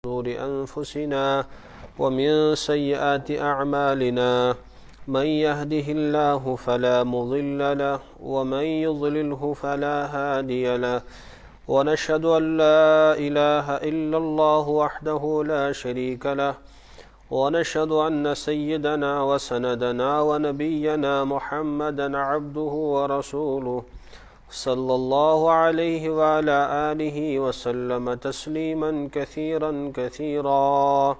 شرور أنفسنا ومن سيئات أعمالنا من يهده الله فلا مضل له ومن يضلله فلا هادي له ونشهد أن لا إله إلا الله وحده لا شريك له ونشهد أن سيدنا وسندنا ونبينا محمدا عبده ورسوله صلى الله عليه وعلى آله وسلم تسليما كثيرا كثيرا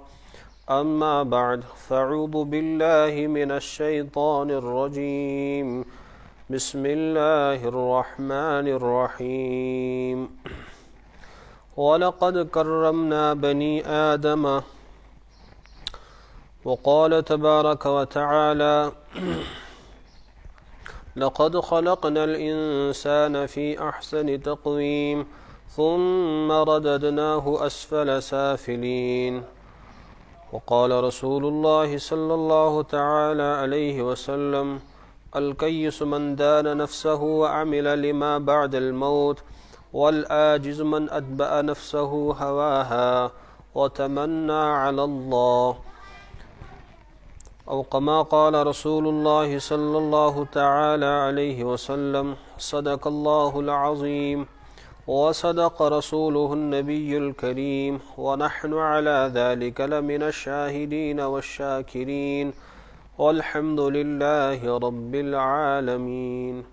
أما بعد فأعوذ بالله من الشيطان الرجيم بسم الله الرحمن الرحيم ولقد كرمنا بني آدم وقال تبارك وتعالى لقد خلقنا الإنسان في أحسن تقويم ثم رددناه أسفل سافلين وقال رسول الله صلى الله تعالى عليه وسلم الكيس من دان نفسه وعمل لما بعد الموت والآجز من أتبع نفسه هواها وتمنى على الله أو كما قال رسول الله صلى الله تعالى عليه وسلم صدق الله العظيم وصدق رسوله النبي الكريم ونحن على ذلك لمن الشاهدين والشاكرين والحمد لله رب العالمين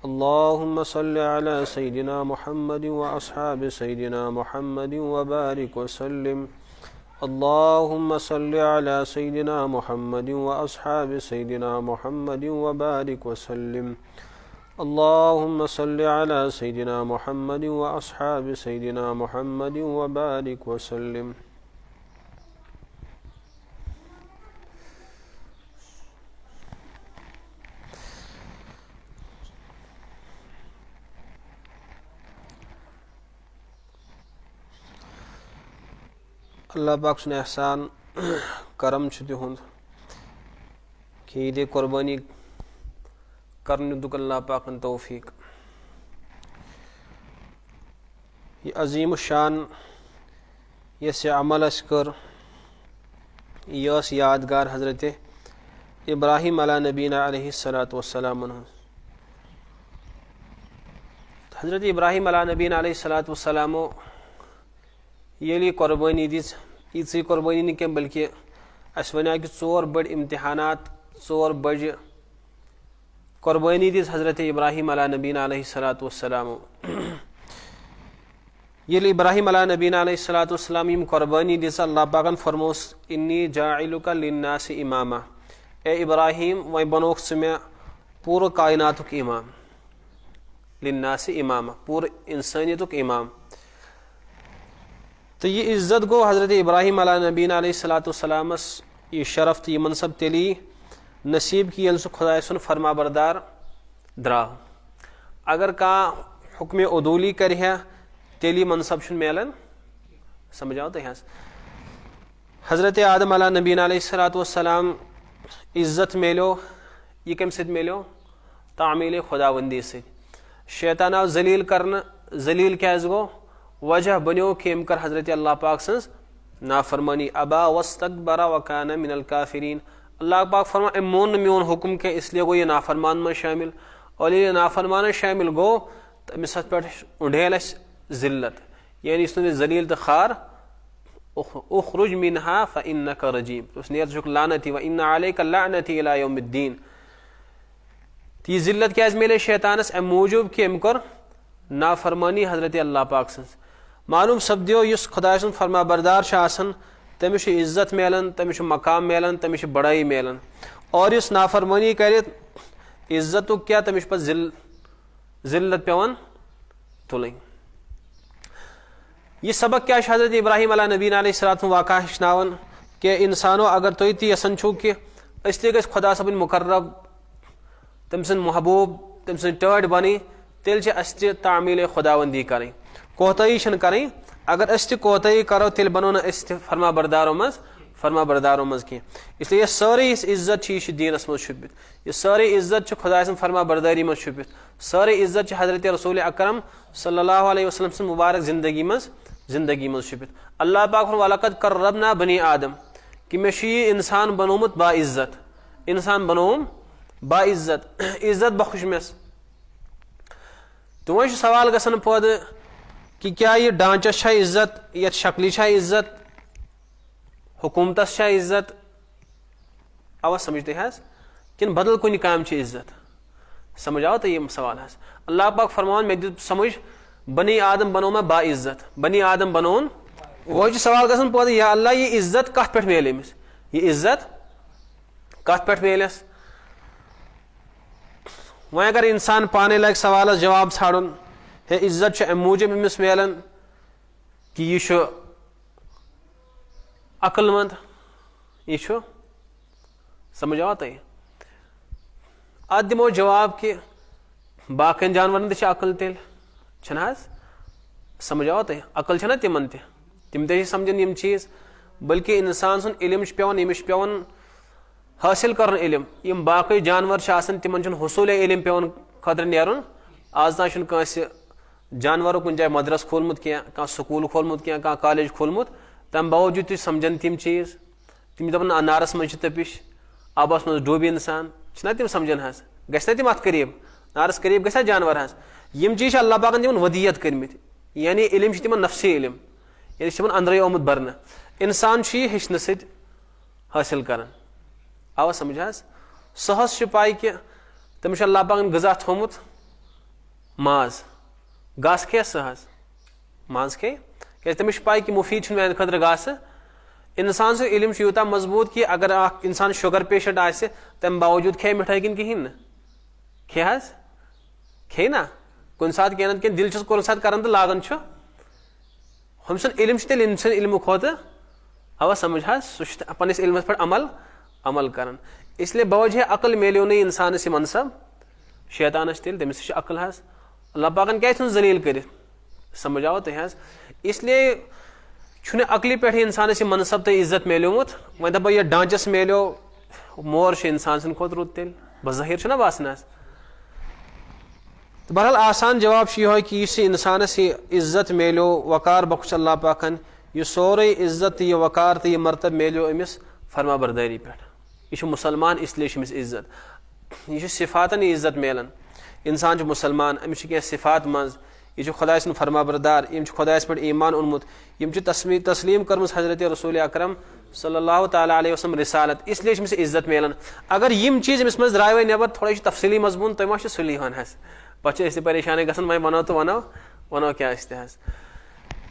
اللهم صل على سيدنا محمد وأصحاب سيدنا محمد وبارك وسلم اللهم صل على سيدنا محمد وأصحاب سيدنا محمد وبارك وسلم اللهم صل على سيدنا محمد وأصحاب سيدنا محمد وبارك وسلم अल्लाह पाक सुन एहसान करम तिहुंद कि ईद कुर्बानी करने दुक अल्लाह पाक तौफीक ये अजीम शान यस अमल कर यस यादगार हज़रत इब्राहिम अला नबीना अलैहिस्सलातु वस्सलाम हज़रत इब्राहिम अला नबीना अलैहिस्सलातु वस्सलाम ये कुर्बानी दिस ईद कुर्बानी न क्या बल्कि अस वन कि 4 बड़ इम्तिहानात 4 बड़ कुर्बानी दिस हज़रत इब्राहिम अला नबीना अलैहिस्सलातु वस्सलाम ये इब्राहिम अला नबीना अलैहिस्सलातु वस्सलाम यम कुर्बानी दिस अल्लाह पाकन फरमोस इन्नी जाइलुका लिन्नासि इमामा ए इब्राहिम वह बनोख मे पूरा कायनातुक इमाम लिन्नासि इमामा पूरा इंसानियतुक इमाम तो ये इज़्ज़त गो हज़रत इब्राहिम अला नबीना अलैहिस्सलातु वस्सलामस ये शरफ तो ये मनसब तेली नसीब की यल खुदा सुन फरमा बरदार द्रा अगर का हुक्म उदूली कर तेली मनसब शुन मेलन समझाओ तो यहाँ हज़रत आदम अला नबीना अलैहिस्सलातु वस्सलाम इज़्ज़त मेलो ये कम सिद मेलो तामील खुदावंदी से शैताना जलील करना जलील क्या गो वजह बनो कि कर हज़रत अल्लाह पाक सन्स नाफरमानी अबा वस्तकबरा वकाना मिनल काफिरीन अल्लाह पाक फरमा मोन म्योन हुक्म के इसलिए गो ये नाफरमान में शामिल और ये नाफरमान शामिल गो तमिस पे उंडेल जिल्लत यानी इसने जलील तो खार उखरुज मिनहा फ़इन्नका रजीम उस नियत शुक लानती व इन्ना अलैका लानती इला यौमिद्दीन ती जिल्लत क्या मिले शैतानस अम मूजूब कि अम कर नाफरमानी हज़रत अल्लाह पाक सन्स मालूम सपदियो युस खुदा सुन फरमा बरदार तमिस इज्जत मिलान तमिस मकाम मिलान तमिस बड़ाई मिलान और युस नाफरमानी कर इज्जत क्या तमिस पे जिल्लत पेवान तुल यह सबक क्या हज़रत इब्राहिम अला नबीना अलैहिस्सलाम वाक़ा हनावन कि इंसानो अगर तुम ती यसन छो कि गस खुदा सबन मुकर्रब तम सन महबूब तम सन टर्ड बनी तेल तामील खुदावंदी करें कोताही करें अगर कोताही करो तेल बनो ना फरमा बरदारों मज की इसलिए यह सारी इज्जत दीनस मज छुपित यह सारी इज्जत खुदा फरमा बरदारी मज छुपित सारी इज्जत हज़रत रसूल अकरम सल्लल्लाहु अलैहि वसल्लम मुबारक जिंदगी मज जिंदगी मज छुपित। अल्लाह पाक वलक़द कर्रमना बनी आदम कि मे यह इंसान बनोमुत बाइज्जत, इंसान बनोम बाइज्जत, इज्जत बख्श मेस। तो वह सवाल गसन पद कि क्या यह ढांचस छा इज्जत, यथ शक्ली छा इज्जत, हुकूमतस छा इज्जत, आवाज समझते हैं किन बदल कुन काम ची इज्जत, समझ आओ तो ये सवाल है। अल्लाह पाक फरमान में समझ बनी आदम बनो मैं बाइज्जत, बनी आदम बनोन वो सवाल गसन पद या अल्लाह ये इज्जत कत पे मेल अमिस, ये इज्जत कत पे मेलस। वह अगर इंसान पाने लग सवाल जवाब छाड़न है इज्जत अम मूजब अमिस मेलन कि यह अक्लमंद, यह समझ आओ तो अत दिमो जवाब कि बाकन जानवर अकल तेल छना, समझ आओ तो अकल छना तिमन तिम ते समझन यम चीज, बल्कि इंसान सुन इल्म पेवन यमिश पेवन हासिल कर इल्म, यम बाकी जानवर तिमन हुसूल इल्म पेवन खतर नेरुन। आज ना कंस जानवरों कुन जाए मदरस खोलमुत क्या स्कूल खोलमुत क्या कॉलेज खोलमुत, तम बावजूद तुम समझन तिम चीज, तिम दपन नारस मज तपिश आबस मज डूबी इंसान छना तिम समझन हस गस तिम अत करीब नारस करीब गसा जानवर हस। यम चीज अल्लाह पाकन तिमन वदियत करमित, यानी इल्म तिमन नफ्सी इल्म, यानी तिमन अंदर आमुत बरन। इंसान हेचन सत हासिल कर आवा समझ हस। सहस पाई कि तमिस अल्लाह पाकन गजा थोमुत माज, घास खे सहस माज खे क्या तमिस पाई कि मुफीद मेन खतर घास। इंसान से इल्म यूता मजबूत कि अगर इंसान शुगर पेशेंट आसे तम बावजूद खे मिठाई किन कहीं न खे हस खे ना कुन सात कह दिल कुन सात कर तो लागन हम सन इल्म तेल इल्म खोत अवा समझ सह पन्निस इल्मस पे अमल कर। इसलिए बवजह अकल मेलो नहीं इंसान से मनसब शैतानस तेल तमिस अकल हस अल्लाह पाकन क्या जलील कर, समझ आओ तो इसलिए छुने अकली पे इंसान से मनसब तो इज्जत मेलोमुत। वह दप यह ढांचस मेलो मोर इंसान सन खोत रुत तेल बज़ाहिर छना बासन। तो बहरहाल आसान जवाब यह कि इस इंसान से इज्जत मेलो वकार बख्श अल्लाह पाकन, यह सोरे इज्जत यह वकार तो यह मरतब मेलो अमिस फरमा बरदारी पे। यह मुसलमान इसलिए अमिस इज्जत, यह सिफातन इज्जत मेलन। इंसान मुसलमान अमिस क्या सिफात मज यह खुदा सन फरमा बरदार, यम खुदा पे ईमान उन्मुत, यम तस्लीम कर्म हजरत रसूल अकरम सल्लल्लाहु तआला अलैहि वसल्लम रिसालत, इसलिए अमिस इज्जत मेलन। अगर यम चीज अमिस मज द्राय नबर थोड़ा तफसीली मजमून तुम मा सुली वन हस पे परेशान गसन वह वनो तो वनो वनो क्या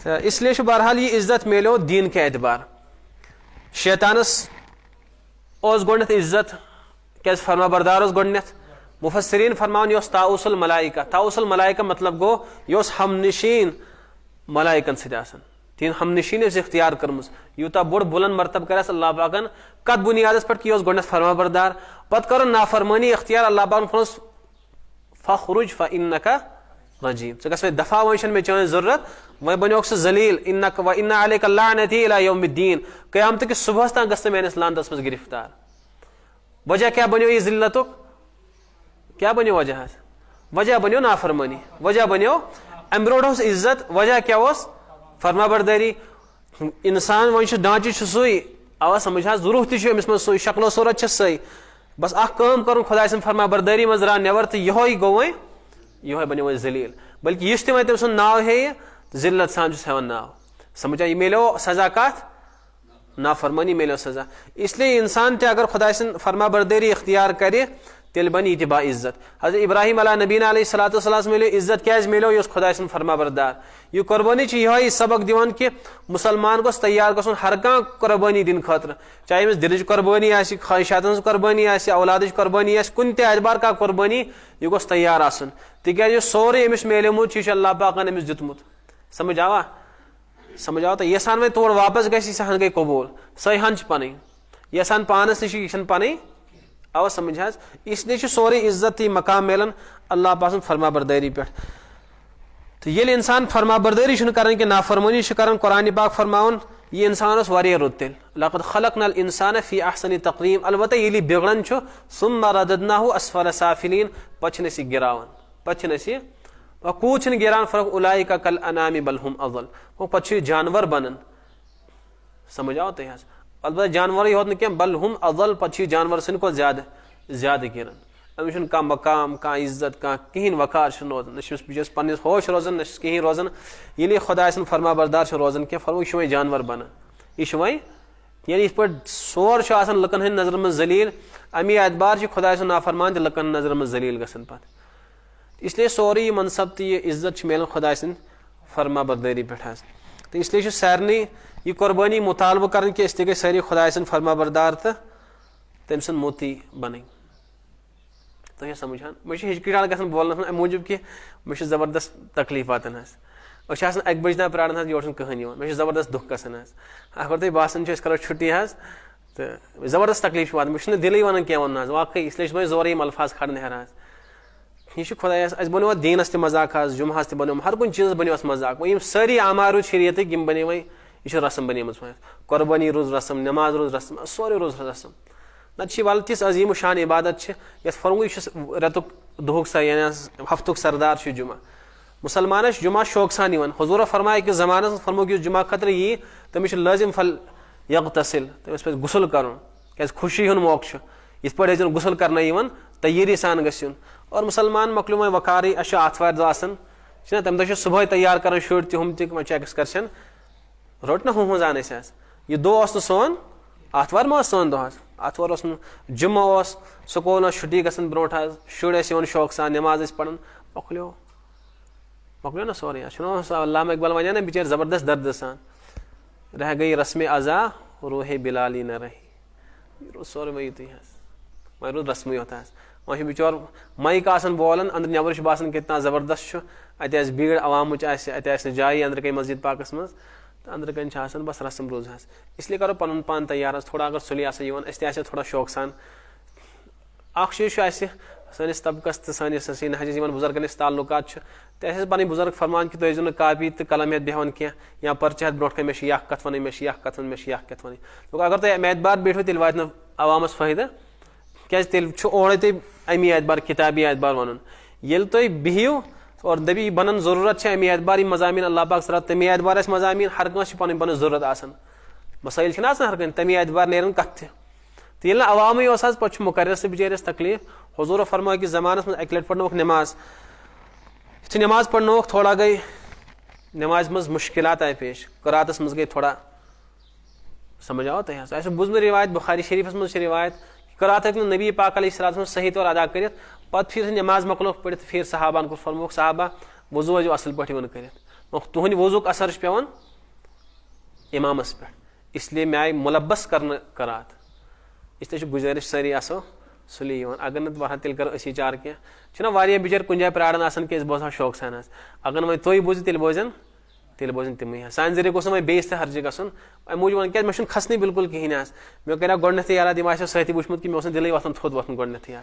तो इसलिए बहरहाल ये इज्जत मेलो दीन के एतबार। शैतानस गोडनथ इज्जत क्या फरमा बरदार गोडनथ। मुफस्सिरीन फरमान यह ताउसुल मलाइका, ताउसुल मलाइका मतलब गो यह हमनिशीन मलाइकन सत तीन हमनिशीन इख्तियार कर्मस यूता बोड़ बुलंद मरतब कर अल्लाह पाकन कत बुनियादस पे कि गोडनथ फरमा बरदार पत कर नाफरमानी इख्तियार अल्लाह पाकन फखरुज फ़इन्नका रजीम वे दफा वन मे चान जरूरत वह बनो जलील इन्नक व इन्ना अलैका लानती इला यौमिद्दीन क़यामत के सुबह तक गस मेनिस लानतस मज गिरफ्तार। वजह क्या बनो ये जिल्लतुक, क्या बनो वजह, वजह बनो नाफरमानी, वजह बनो अम ब्रोड इज्जत, वजह क्या फरमा बरदारी। इंसान वन ढांचे सुई आवा समझ जरूरत तमिस मज सुई शक्लो सूरत सही बस कम कर खुदा फरमा बरदारी मज रा नबर तो यह गो यह बनो जलील। बल्कि इस तम तम सुन नाव हे जिल्लत सान हेवन नाव, समझ यह मिलो सजा कत नाफरमानी मिलो सजा। इसलिए इंसान ते अगर खुदा फरमा बरदारी इख्तियार करे तेल बनी यह बाइज्जत। हज़रत इब्राहिम अला नबीना अलैहिस्सलातु मिलो इज्जत क्या मिलो यह खुदा फरमा बरदार। यह कुर्बानी यह सबक दिवान कि मुसलमान को तैयार गन हर कह कुर्बानी दिन खतर, चाहे अमिस दिलच कुर्बानी ख्वाहिशात कुर्बानी औलाद कुर्बानी कुन एतबार का कुर्बानी यह गोस तैयार आसन तिक सोरे अमिस मेलेमुत यह अल्लाह पाकन अमिस दितमुत। समझ आवा, समझ आओ तो यसान में तोड़ वापस गई सहन गई कबूल सही हन पन यसान पानस नश यह पन आवा समझ। इसलिए सोरे इज्जत मकाम मिलन अल्लाह पाक फरमा बरदारी पे। तो ये इंसान फरमा बरदारी कर नाफरमानी कर कुरान पाक फरमावन यह इंसान वारिया रुत तेल लक़द खलक़नल इंसान फ़ी अहसनि तक़वीम। अलबत्ता ये बिगड़न सुम्मा रददनाहु अस्फल साफिलीन, पछ गिरावन पछ कूच गेरान फर्क उलाई का कल अनामी बलहुम अज़ल वो पछी जानवर बनन समझ आओ तो अलबत्ता जानवर ही होत न बलहुम अज़ल पछी जानवर सन को ज्यादा गिरन अमिस कह मकाम कह इज्जत कह कहीं वकार रोजान नस पन्निस होश रोजान नस कहीं रोजान ये खुदा सन फरमा बरदार रोजान क्या फरमो यह जानवर बना यह वह ये पे सोर लुकन हंद नजर मज जलील अमी एतबार खुदा सन नाफरमान लुकन नजर मज जलील गसन पे इसलिए सोरी मनसब तो यह इज्जत मिलान खुदा सन फरमा बरदारी पे तो इसलिए सारे यह कुर्बानी मुतालबा कर गई सारी खुदा सन फरमा बरदार तो तम सन मोती बन तो यह समझान मे हिचकिचाहट गन बोलने अमि मूजूब कि मे जबरदस्त तकलीफ वातान अक बज तक प्राण योर कहन मे जबरदस्त दुख गसान अगर तुम बासान करो छुट्टी तो जबरदस्त तकलीफ वातान मे दिल वन क्या वन वाकई इसलिए मैं जोर यम अल्फाज खड़न हेर यह खुदा बनो दीनस त मजाक जुम्हस त बनो हर कुछ चीज़ बनो मजाक वह सारी आमार शरीयत बने वह यह रसम बन कुर्बानी रोज रसम नमाज रोज रसम सोरे रोज रसम नत वाल तिस अजीम शान इबादत फरमु रेतुक दुहुक हफ्तुक सरदार जुमा मुसलमान जुमा शौक सान हुजूर फरमाया कि जमानस फरमो कि जुमा खतर यी तमिस लाजिम फल यगतसिल तमिस पे गुसल कर क्या खुशी हुन मौक इथ पे गुसल कर तैयारी सान गन और मुसलमान मकलूम वकारी अश आथवार दह तम दह सुबह तैयार कर शुर तुम एक्सकर्शन रोट ना हूँ जान यह दो सोन आथवार मा सोन दह आथवार जुम्मा स्कूल छुट्टी गसन ब्रो शुर शौक सान नमाज पढ़न मकलो ना सोरे अल्लामा इकबाल वन ना बिचार जबरदस्त दर्द सान रह गई रस्म अज़ा रोहे बिलाली न रही सोरे वही तो वह रोज रस्म होता वह बिचार माइक बोलान अंदर नबर बासान कितना जबरदस्त अत भीड़ अवाम अत जाय अंदर कई मस्जिद पाकस मज तो अंदर कन बस रस्म रोज इसलिए करो पन पान तैयार थोड़ा अगर सुलि थोड़ा शौक सान चीज़ सैनिस तबकस तो सैनिस नहज बुजुर्गन ताल्लुकात तो पन बुजुर्ग फरमान कि तुम कापी तो कलम हेत बेहान कह या पर्चे हेत ब्रो मे यह कत वन मे यह कत वन मे यह कत वन तो अगर तुम एतबार बैठो तेल वात अवामस फायदा क्या तेल ओड़े तुम अमी एतबार किताबी एतबार वन ये तुम बिहिव और दबी बनन जरूरत अमी एतबार मजामीन अल्लाह पाक सर तमी एतबार मजामीन हर कह पन पन जरूरत आसान मसाइल हर कह तमी एतबार नेरन कत तो ये अवामी पे मुकर्रर से बिचारिस तकलीफ हुजूर फरमाया कि जमानस में अक लट पढ़नोक नमाज नमाज पढ़नोक थोड़ा गई नमाज मज मुश्किलात आए पेश करातस मज गई थोड़ा समझ आओ तो बुजन रिवायत बुखारी शरीफ मज रिवायत करात नबी पाक अलैहिस्सलाम सही तौर अदा कर पत फिर नमाज मकलोक पढ़ फिर सहाबान को फरमोक सहाबा वजू वजू असल पे वन कर तुहद वजूक असर पेवन इमामस पे इसलिए मे आय मुलब्बस कर करात इसलिए गुजारिश सारी आसो सुली अगर ना वह तेल कर असी चार क्या बिचार कुछ जाए प्राण कि बोसा शौक सान अगर वह तुम बोजो तेल बोजन तम सान जरिए गोस वह बेस हर्ज गसन अमे मूजूब क्या मे खसनी बिल्कुल कहें मे कर गोथ याद यम सही वुचमुत कि मे दिल वथन थोद वथन गोथ क्या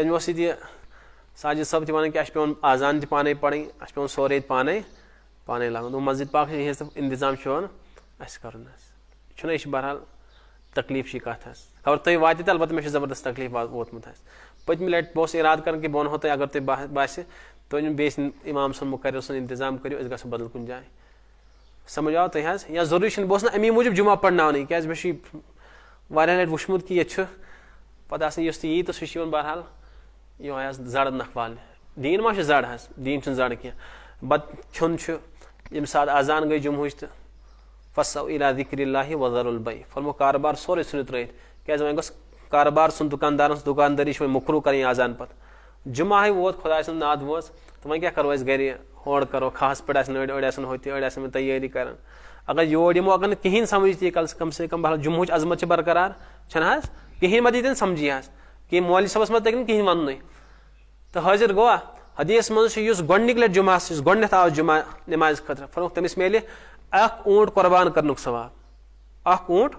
मे साजिद सब वन कि पे आजान पाने पढ़ी पे सोरे पाने पाने लागन मस्जिद पाक इंतजाम कर बहरहाल तकलीफ कत खबर तुम वात अलबत् मे जबरदस्त तकलीफ वोतमुत पतम लट बह इराद कर कि बह तुम अगर तुम बास तुम बेस इमाम सन मुकर्रर सन इंतजाम करो गो बदल कुन जाए समझ आओ तुम या जरूरी बह अमी मूजूब जुमा पढ़न क्या मे वारिया लट वुचमुत कि ये पे यी तो सह बहरहाल यह जड़ नखवाल दीन मा जड़ दीन जड़ कह बत खुन यम सात अजान गई जुम्हुच तो फसौ इला ज़िक्रिल्लाहि वज़रुल बै फरमो कारोबार सोरे सुन त्रित क्या वह गो कारोबार सुन दुकानदारी वो मुकरू कर आजान पे जुमा वोत खुदा नाद वो तो वह क्या करो गर होड़ करो खास पे अड़ होती अड़ तैयारी कर अगर योर यमो अगर कहीं समझ ती कम से कम बहल जुम्हुच अजमत बरकरार छन कहीं मत ये समझी कि मौलवी सबस मत तक कहीं वन तो हाजिर गोवा हदीस मज गोनिक लट जुमा गोथ आव जुमा नमाज खतर फरमो तमिस मेले ऊँट कुर्बान कर सवाब ऊँट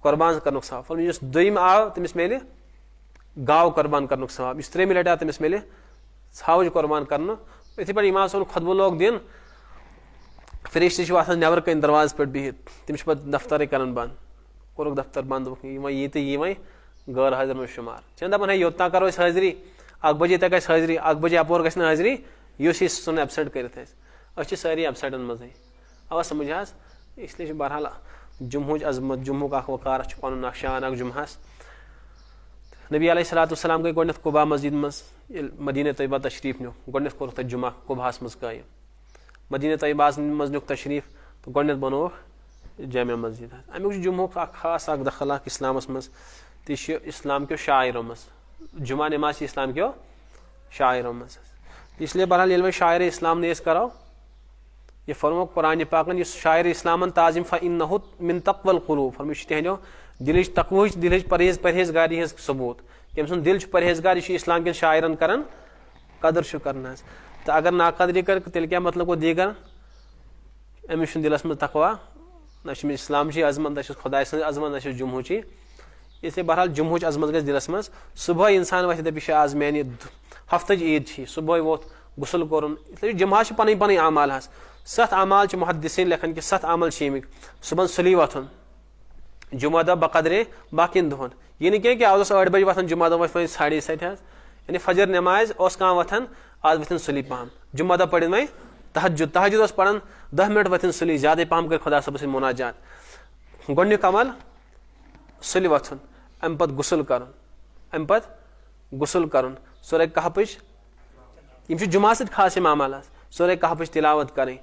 कुर्बान कर सवाब फरमो दोम आव तमिस मेले गाव कुर्बान कर सवाब त्रेम लट आव तमिस मेले छावज कुर्बान कर इथे पे इमाम सोन खुतबो लोग दिन फरिश्ते नबर कन दरवाज पे बिहित तम पे दफ्तर कर बंद कोर दफ्तर बंद ये तो ये गैर हाजिर में शुमार चंद दपान योतना करो हाजिरी 1 बजे तक हाजिरी 1 बजे अपोर ग हाजिरी यह सुन एबसेंट कर सारी एबसेंटन मजे अवा समझ इसलिए बहरहाल जुम्हुच अजमत जुम्मु का वकार पन शान जुम्हस नबी अलैहिस्सलाम गई गोडनेथ कुबा मस्जिद मज मदीना तैयबा तशरीफ न्यू गोडनेथ कोर तत जुमा कुबाहस मज कायम मदीना तैयबा मज न्युक तशरीफ तो गोडनेथ बनोक जामिया मस्जिद अमुक जुम्मुक खास दखल इस्लामस मज तो इस्लाम क्यों शायरों मज जुमा नमाज इस्लाम क्यों शायरों मज इसलिए बहरहाल ये शायर इस्लाम ने करो ये फरमो कुरान पाकन शायर इस्लामन ताजिम फ़इन्नहु मिन तक़वल क़ुलूब फरमो तहदो दिलच तकवह दिलच परहेजगारी हज सबूत कम सुन दिल परहेजगार इस्लाम के शायरन कर कदर कर तो अगर नाकदरी कर तेल क्या मतलब गो दीगर अमिस दिलस मज तकवा न इस्लाम अजमत न खुदा अजमत न जुम्हुच इसलिए बहरहाल जुम्हुच अजमत गई दिलस मज सुबह इंसान वह दप आज मानी हफ्तच ईद सुबह वोत गुसल कोरुन इसलिए जुम्हा पन पन अमाल हस 7 अमाल मुहद्दिसीन लेखन कि 7 अमल अमिक सुबह सुली वथुन जुमा दह बकदरे बाकिन दोहन यह नहीं कि आज 8 बजे वथन जुमा दह वो 7:30 यानी फजर नमाज कह वथन आज वथन सुली पहम जुमा दह पढ़ वह तहज्जुद पढ़न 10 मिनट वथन सुली ज्यादा पहम कर खुदा सब मुनाजात गोडनिक अमल सुली वथुन अम पत गुसल कर सूरह कहफ जुमा सत खास अमल सूरह कहफ तिलावत करें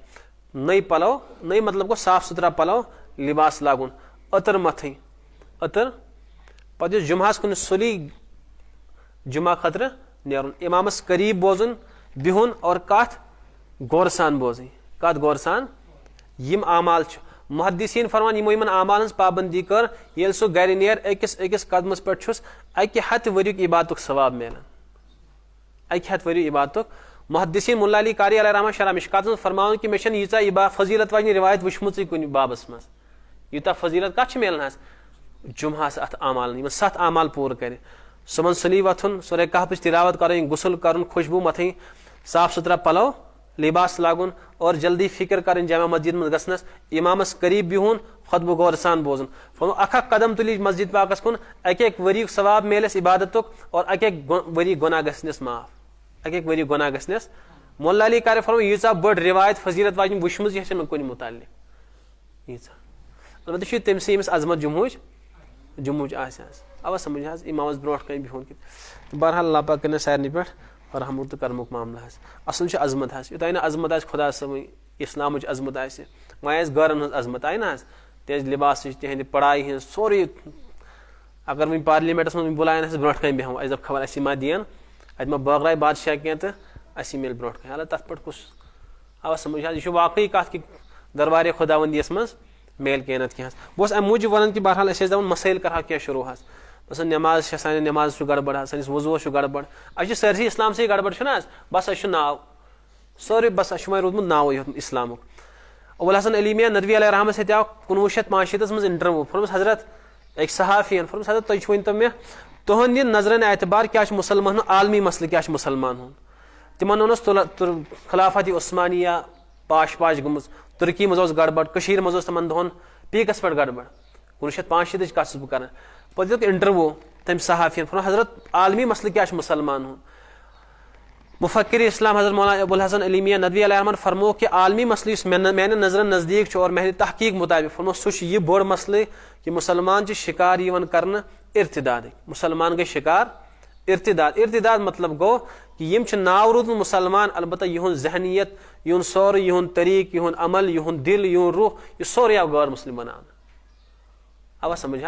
नई पलो नई मतलब को साफ सुथरा पलो लिबास लागुन अतर मथन अतर पे जुम्हास कुन सुली जुमा खतर नेरुन इमामस करीब बोजुन बिहुन और कथ गौर सान बोजन कथ गौर सान यम अमाल मुहद्दिसीन फरमान यमो यमन अमाल हज पाबंदी कर ये सह गर नेर अकिस कदमस पे अकि हथ वरियुक इबादतुक सवाब मिलान अकि हथ वरियुक इबादतुक मुहद्दिसीन मुल्ला अली कारी अलैहि रहमत शरह मिशकात फरमान कि मे यीचा फजीलत वाजन रिवायत वुचमुच कुन बाबस मज यूता फजीलत कत मिलान जुम्हास अत अमाल 7 अमाल पूर कर सुबह सुली वथुन सूरह कहफ तिलावत करें गुसल कर खुशबू मथन साफ सुथरा पलो लिबास लागुन और जल्दी फिक्र करें जामा मस्जिद में गसनस इमामस करीब बिहुन खुतब गौर सान बोजन अख कदम तुल मस्जिद पाकस कुन अक वरियुक सवाब मिलस इबादतुक और अक वरी गुनाह गसनस माफ अक वरी गुनाह गसनस मुल्ला अली कारी फरमाया यीचा बड़ रिवायत फजीलत वाजन वुचमुज यह मे कुन मुतालिक यीचा अलबत्ता तमस यमिस अजमत जुम्मुच अवा समझ इमामस ब्रोट कन बिहुन बहरहाल अल्लाह पाक कर सारे पे रहमुक तो कर्मुक मामला असल अजमत यूत ना अजमत खुदा सब इस्लाम अजमत वह गरन हज अजमत आई ना तेज लिबास तिहद पढ़ाई हज सोरे अगर वो पार्लियामेंटस मज बुलायन ब्रो कन बेहम अजब खबर अस मा दिन अत मा बगराय बादशाह कह तो अस मिल ब्रो कन अल तथ पे कुछ अवा समझ यह वाकई कत कि दरबार खुदावंदियस मज मेल कह कह बस अम मूजूब वन कि बहरहाल दपान मसैल कर क्या शुरू बस नमाज सान नमाज गड़बड़ सानिस वजूस गड़बड़ अच्छे सरसी इस्लाम से गड़बड़ बस नाव सोरे बस वह रोदमुत नाव इस्लामुक अबुल हसन अली मियां नदवी अलैहि रहमत सत आव 1965 मज इंटरव्यू फरमस हजरत एक सहाफियन फरमस हजरत तुम वन तो मे तुहद नजरन एतबार क्या मुसलमान आलमी मसल क्या मुसलमान हूं तिमन वोनस खिलाफत उस्मानिया पाश गमज तुर्की मज गड़बड़ मज तमन दोहन पीकस पे गड़बड़ 1965 कत बह कर पे इंटरव्यू तम सहाफियन फरमाया हजरत आलमी मसल क्या मुसलमान हूं मुफक्किर इस्लाम हजरत मौलाना अबुल हसन अली मियां नदवी अलैहि रहमत फरमो कि आलमी मसल मैंने नजर नज़दीक और मेहदी तहकीक मुताबिक फरमो सह यह बोड़ मसल कि मुसलमान शिकार कर इर्तिदाद मुसलमान गई शिकार इर्तिदाद मतलब गो कि यम नाव रूद मुसलमान अलबत्ता यहुन जहनीत यहुन सौर यहुन तरीक यहुन अमल यहुन दिल यहुन रूह यह सोरे आव गैर मुस्लिम बनान अवा समझ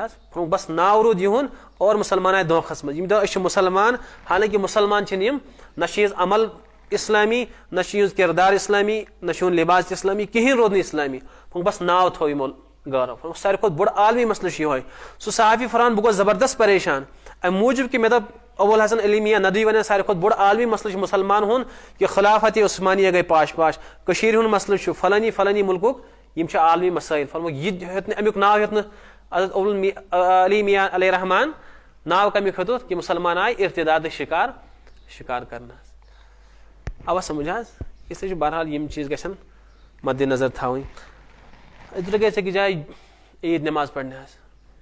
बस नाव रूद यहुन और मुसलमान आए धोखस मज मुसलमान हालांकि मुसलमान न अमल इस्लामी न किरदार इस्लामी न लिबास इस्लामी कहीं रोद इस्लामी बस नाव थो यमो गौरव सारे खुद बड़ आलमी मसल यह सह सहाफी फरहान बह गो जबरदस्त परेशान अम मूजूब कि मे दप अबुल हसन अली मियां नदवी वन सारे खुद बड़ आलमी मसल मुसलमान हुन कि खिलाफत उस्मानिया गई पाश कशीर मसल फलानी फलानी मुल्कुक यम आलमी मसाइल फरमो यह अमुक नाव हेत हजरत अली मियां अलैहि रहमान नाव कमिक हेतु कि मुसलमान आए इर्तिदाद शिकार करना अवा समझ इसलिए बहरहाल यम चीज़ गन मद्देनजर थवन गई जाए ईद नमाज पढ़ने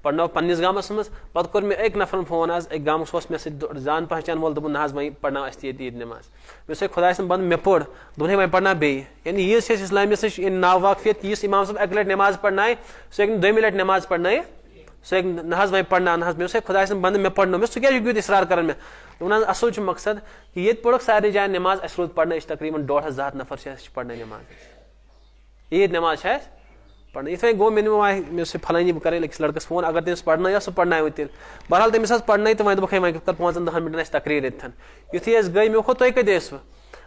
पढ़नो पन्निस गामस मज पत कोर मे एक नफर फोन आज एक गामस मे जान पहचान वोल दोपन ना वह पढ़ना ईद नमाज मे खुदा बंद मे पढ़ दोपन वह पढ़ना बे यानी यीज इस्लामियस नाव वाकफियत यीस इमाम साहब एक लट नमाज पढ़नाए सह हेक दोमी लट नमाज पढ़नाए सह हेक ना वह पढ़ना ना मे खुदा बंद मे पढ़नो मे क्या यूत इसरार कर मे दोपन असल मकसद कि ये पढ़ सारे जाए नमाज अस रोज पढ़ना तकरीबन 1,500 नफर पढ़ना नमाज ईद नमाज पढ़ना इथे गो मे फलानी बह कर अकिस लड़कस फोन अगर तमिस पढ़ना सह पढ़ना तेल बहरहाल तमिस पढ़ना तो वह दोप वह कर 5-10 मिनटन तकरीर ये युथी गई मे तुम कत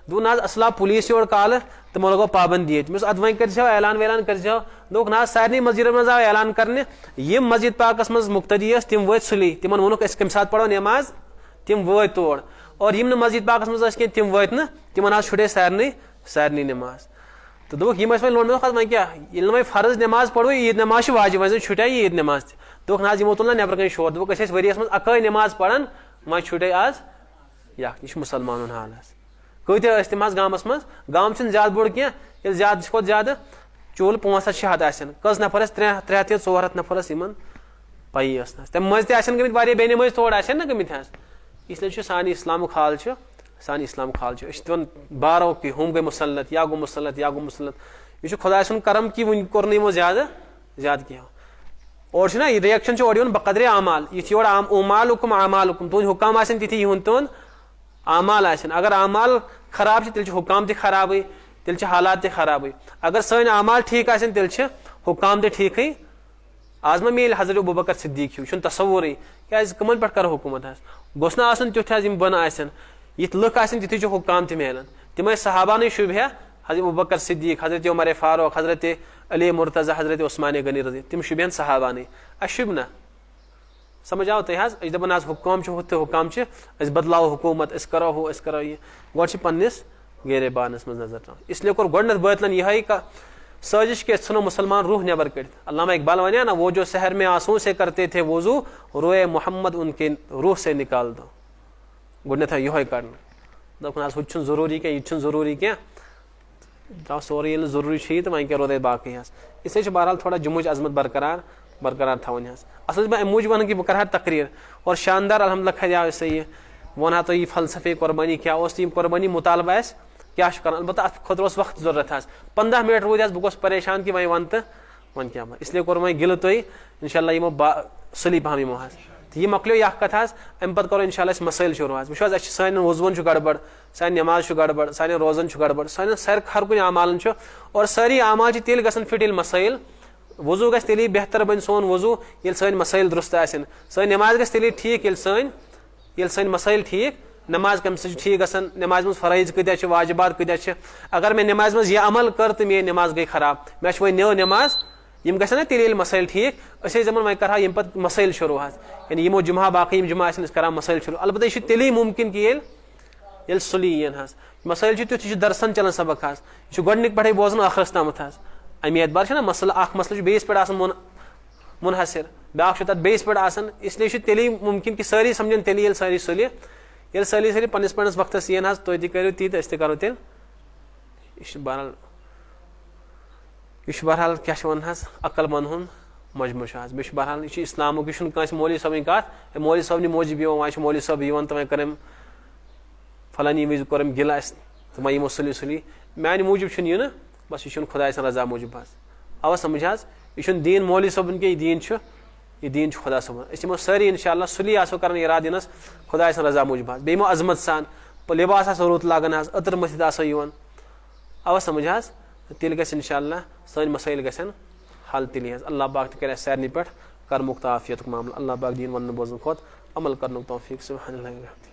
दोप ना असला पुलिस योर काल तमो लगो पाबंदी तमिस अद वह कर ऐलान वैलान कर दोप ना सारे मस्जिद मज आव ऐलान करने यम मस्जिद पाकस मज मुक्तदी तम वो सुली तिमन वोनुक कम सात पढ़ो नमाज तम वो तोड़ और यम मस्जिद पाकस मज कह तम वो तिमन छुटे सारे नमाज तो दोक यम वो लोन वह क्या वह फर्ज नमाज पढ़ो ईद नमाज वाजिब वह छुटे ईद नमाज दोक ना यमो तुल ना नबर कन शोर दोक वरियस मज अक नमाज पढ़ान वह छुटे आज यह मुसलमान हाल कत तम गामस मज गाम ज्यादा बोड़ कह ज्यादा ज्यादा चूल 500-600 आसन कस नफर 300-400 नफर इन पई तम मज तमित वे बेनमाज तोड़ ना गमित इसलिए सान इस्लाम हाल सान इस्लाम हाल दिन बारो कि हम गई मुसलत या गो मुसलत या गो मुसलत यह खुदा सुन करम कि वन कोर यमो ज्यादा कह और ना रिएक्शन और बकदरे आमाल ये योर उमालुकुम आमालुकुम तुद हुकाम आसन तिथि युन तुद आमाल आसन अगर आमाल खराब तेल हुकाम त खराब तेल हालात त खराब अगर सन आमाल ठीक आसन तेल हुकाम त ठीक आज मा मिल हजरत अबूबकर सिद्दीक यह तस्वुर क्या कमन पे कर हुकूमत गोस ना तुथ बन आसन ये लुक आसन तिथि हुकाम त मिलान तम सहाबा शुभ हजरत अबूबकर सिद्दीक हजरत उमर फारूक हजरत अली मुर्तज़ा हजरत उस्मान गनी रजी तम शुभन सहाबा शुभ ना समझ आओ तुम दपान आज हुकाम हुकाम बदलाव हुकूमत करो हूँ करो यह गोड पन्निस गेरे बानस मज नजर ता इसलिए कोर गोडनथ बतलन यह साजिश के सुनो मुसलमान रूह नबर कर अल्लामा इकबाल वनिया ना वो जो शहर में आंसू से करते थे वजू रोए मोहम्मद उनके रूह से निकाल दो गोडनथ यह कर दपान आज हु जरूरी क्या यह जरूरी क्या दाव सोरे जरूरी तो वह क्या रोदे बाकी इसलिए बहरहाल थोड़ा जुम्मुच अजमत बरकरार थवन असल मैं मूज वन कि बह कर तकरीर और शानदार अल्हम्दुलिल्लाह खया सही वन तो यह फलसफे कुर्बानी क्या कुर्बानी मुतालबा क्या कर अलबत्ता अत खुद वक्त जरूरत 15 मिनट रूद बह गोस परेशान कि वह वन तो वन क्या इसलिए कोर वह गिल तुम इंशाल्लाह यमो सली पहम यमो तो यह मकलो यह कथ अम पे करो इंशाल्लाह मसाइल शुरू वो सान वजून गड़बड़ सान नमाज गड़बड़ सान रोजन गड़बड़ सान हर कुन अमालन और सारी अमाल तेल गसन फिट ये मसाइल वजू गस तेली बेहतर बन सोन वजू ये सान मसाइल दुरुस्त आसन सान नमाज गस तेली ठीक ये सान मसाइल ठीक नमाज कम से ठीक गसन नमाज मज फ़राइज कत्या वाजिबात कत्या अगर मैं नमाज मज यह अमल कर तो मे नमाज गई खराब मे वह नव नमाज यम गसन तेल मसाइल ठीक जमन वह कर यम पे मसाइल शुरू यानी यमो जुमा बाकी जुमा कर मसाइल शुरू अलबत्ता यह तेली मुमकिन कि ये सुली यन मसाइल तुथ दरसन चलान सबक यह गोडनिक पे बोजन आखरस तम अमे एतबार ना मसल मसल बेस पे मुनहसर ब्या तथ बेस पे इसलिए तेली मुमकिन कि सारी समझन तेली सारी सुली ये सली पन्निस पन्निस वक्त यन तुम तु करो ती तो करो तेल यह बहरहाल क्या वन अकल मन हुन मजमू बे बहरहाल यह इस्लाम यह मौलवी साहब कत मौलवी साहब मूजब वह मौलवी साहब यन तो वह करम फलानी वज कोरम गिल तो वह यमो सुली सुली मान मूजब यह बस यह खुदा रजा मूजब अवा समझ यह दीन मौलवी साहब के यह दीन खुदा साहब यमो सारी इंशाल्लाह सुली आसो कर इराद दिनस खुदा रजा मूजब बेमो अजमत सान लिबास आसो रुत लागन अतर मथित आसो यवन अवा समझ तेल गस इंशाल्लाह सान मसाइल गसन हल तेली अल्लाह पाक तो कर सारे पे कर मुक्त आफियत मामला अल्लाह पाक दीन वन बोजन खोत अमल कर तौफीक सुब्हानल्लाह।